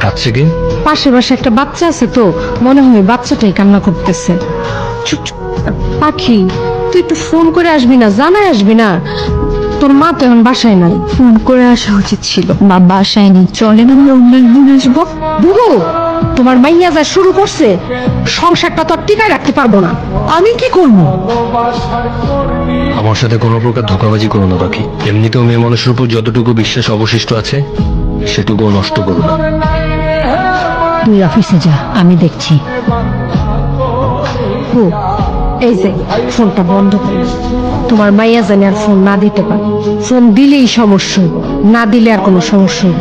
কাঁদছে কি? পাশে পাশে একটা বাচ্চা আছে তো, মনে হয় বাচ্চাটাই কান্না করতেছে। চুপ চুপ। পাখি, তুই একটু ফোন করে আসবি না, জানাই আসবি না? তোর মা তো এখন বাসায় নাই। ফোন করে আসা উচিত ছিল। মা বাসায় নেই, চলেন আমরা অন্য একদিন আসবো। বুবু, তোমার মাইয়া যা শুরু করছে, সংসারটা তো আর টিকায় রাখতে পারবো না। আমি কি করবো? আমার সাথে কোনো প্রকার ধোঁকাবাজি করো না পাখি। এমনিতেও মেয়ে মানুষের উপর যতটুকু বিশ্বাস অবশিষ্ট আছে সেটুকুও নষ্ট করো না। তুই অফিসে যা, আমি দেখছি। হু, এই যে ফোনটা বন্ধ করো। তোমার মাইয়া জানি আর ফোন না দিতে পারে। ফোন দিলেই সমস্যা, না দিলে আর কোনো সমস্যা নেই।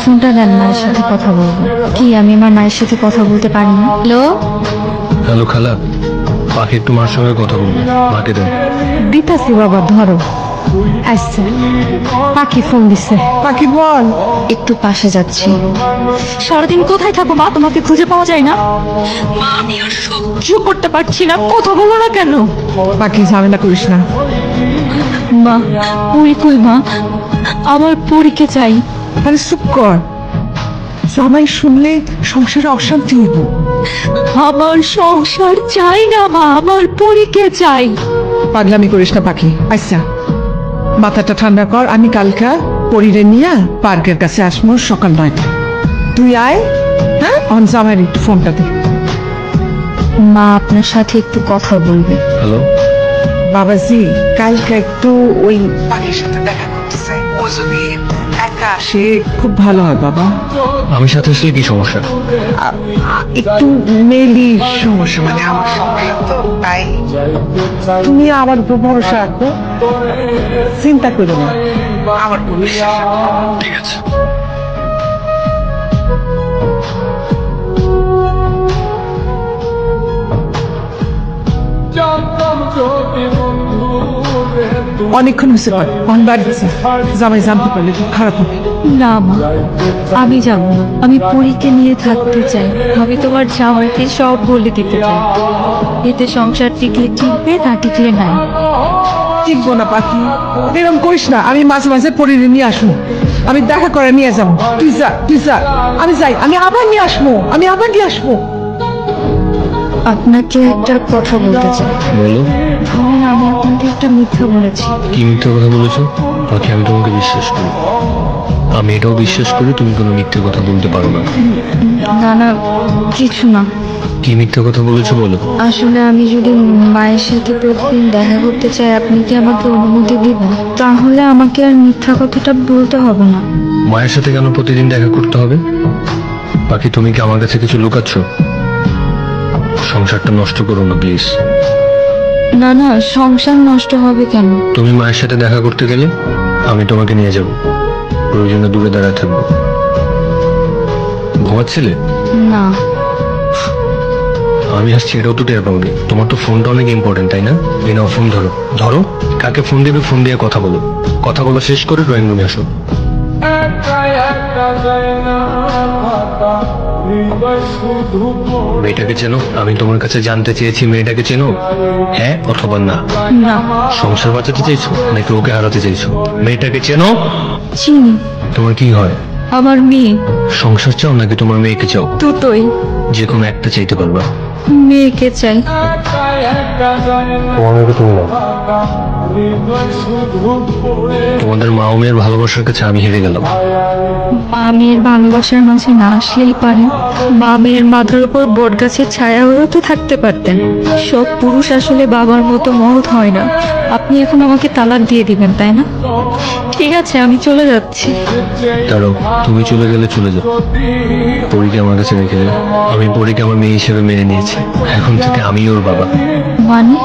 ফোনটা দেন, মায়ের সাথে কথা বলবো। কি আমি আমার মায়ের সাথে কথা বলতে পারি না? হ্যালো হ্যালো খালা, পাখি একটু মার সঙ্গে কথা বলবো, মাকে দেন। দিতাছি বাবা, ধরো। আচ্ছা, পাখি ফোন দিছে। পাখি বল। একটু পাশে যাচ্ছি। সারাদিন কোথায় থাকো মা, তোমাকে খুঁজে পাওয়া যায় না। মা আমি আর সহ্য করতে পারছি না, কথা বলো না কেন? পাখি ঝামেলা করিস না। মা পরী কই মা? আমার পরীকে চাই। আরে চুপ কর, জামাই শুনলে সংসারে অশান্তি হইব। আমার সংসার চাই না মা, আমার পরীকে চাই। পাগলামি করিস না পাখি। আচ্ছা, মাথাটা ঠান্ডা কর। আমি কালকা পরিরে নিয়ে পার্কের কাছে আসবো সকাল 9টা। তুই আয়। হ্যাঁ, অন জামাইয়ের একটু ফোনটা দে। মা আপনার সাথে একটু কথা বলবে। হ্যালো বাবাজি, কালকে একটু ওই পাখির সাথে দেখা করতে চাই। ও যদি একা আসে খুব ভালো হয় বাবা। আমি সাথে আসলে কি সমস্যা? একটু মেলি সমস্যা, মানে আমার সমস্যা তো, তাই তুমি আমার উপর ভরসা রাখো, চিন্তা করো না। আমার ঠিক আছে। অনেকক্ষণ হয়েছে, বাড়িতে জামাই জানতে পারলে খুব খারাপ হবে। না মা, আমি যাব না। আমি পরীকে নিয়ে থাকতে চাই। আমি তোমার জামাইকে সব বলে দিতে চাই। এতে সংসার টিকলে টিকবে, না টিকলে নাই। টিকবো না পাখি, এরকম করিস না। আমি মাঝে মাঝে পরিরে নিয়ে আসবো, আমি দেখা করে নিয়ে যাবো। তুই যা, তুই যা, আমি যাই। আমি আবার নিয়ে আসবো, আমি আবার নিয়ে আসবো। আপনাকে একটা কথা বলতে চাই। বলো। ধরুন আমি আপনাকে একটা মিথ্যা বলেছি। কি মিথ্যে কথা বলেছো? পাখি আমি তোমাকে বিশ্বাস করি, আমি এটাও বিশ্বাস করি তুমি কোনো মিথ্যে কথা বলতে পারো না। না না, কিছু না। কি মিথ্যে কথা বলেছো বলো। আসলে আমি যদি মায়ের সাথে প্রতিদিন দেখা করতে চাই, আপনি কি আমাকে অনুমতি দিবেন? তাহলে আমাকে আর মিথ্যা কথাটা বলতে হবে না। মায়ের সাথে কেন প্রতিদিন দেখা করতে হবে? পাখি তুমি কি আমার কাছে কিছু লুকাচ্ছ? সংসারটা নষ্ট করো না প্লিজ। না না, সংসার নষ্ট হবে কেন? তুমি মায়ের সাথে দেখা করতে গেলে আমি তোমাকে নিয়ে যাব, প্রয়োজনে দূরে দাঁড়ায় থাকবো। ঘুমাচ্ছিলে? না। আমি আসছি এটাও তো টের পাওনি। তোমার তো ফোনটা অনেক ইম্পর্টেন্ট, তাই না? এই নাও ফোন, ধরো। ধরো, কাকে ফোন দেবে ফোন দিয়ে কথা বলো। কথা বলা শেষ করে ড্রয়িং রুমে আসো। মেয়েটাকে চেনো? আমি তোমার কাছে জানতে চেয়েছি মেয়েটাকে চেনো, হ্যাঁ অথবা না? না। সংসার বাঁচাতে চাইছো নাকি ওকে হারাতে চাইছো? মেয়েটাকে চেনো? চিনি। তোমার কি হয়? আমার মেয়ে। সংসার চাও নাকি তোমার মেয়েকে চাও? দুটোই। যে কোনো একটা চাইতে পারবা। মেয়েকে চাই। তোমার মেয়েকে তুমি নাও। তোমাদের মা ও মেয়ের ভালোবাসার কাছে আমি হেরে গেলাম। মা মেয়ের ভালোবাসার মাঝে না আসলেই পারে। মা মেয়ের মাথার উপর বট গাছের ছায়া হয়েও তো থাকতে পারতেন। সব পুরুষ আসলে বাবার মতো মহৎ হয় না। আপনি এখন আমাকে তালাক দিয়ে দিবেন, তাই না? ঠিক আছে, আমি চলে যাচ্ছি। দাঁড়াও, তুমি চলে গেলে চলে যাও, পরীকে আমার কাছে রেখে যাও। আমি পরীকে আমার মেয়ে হিসেবে মেনে নিয়েছি, এখন থেকে আমি ওর বাবা। মানে?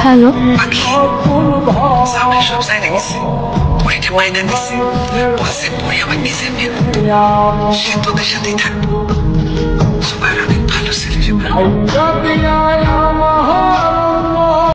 হ্যালো, জামাই সব জায়গা গেছে, পরীকে মাইনা দিছে, বলছে পরী আমার নিজের মেয়ে, সে তোদের সাথেই থাকবো। সবাই অনেক ভালো ছেলে।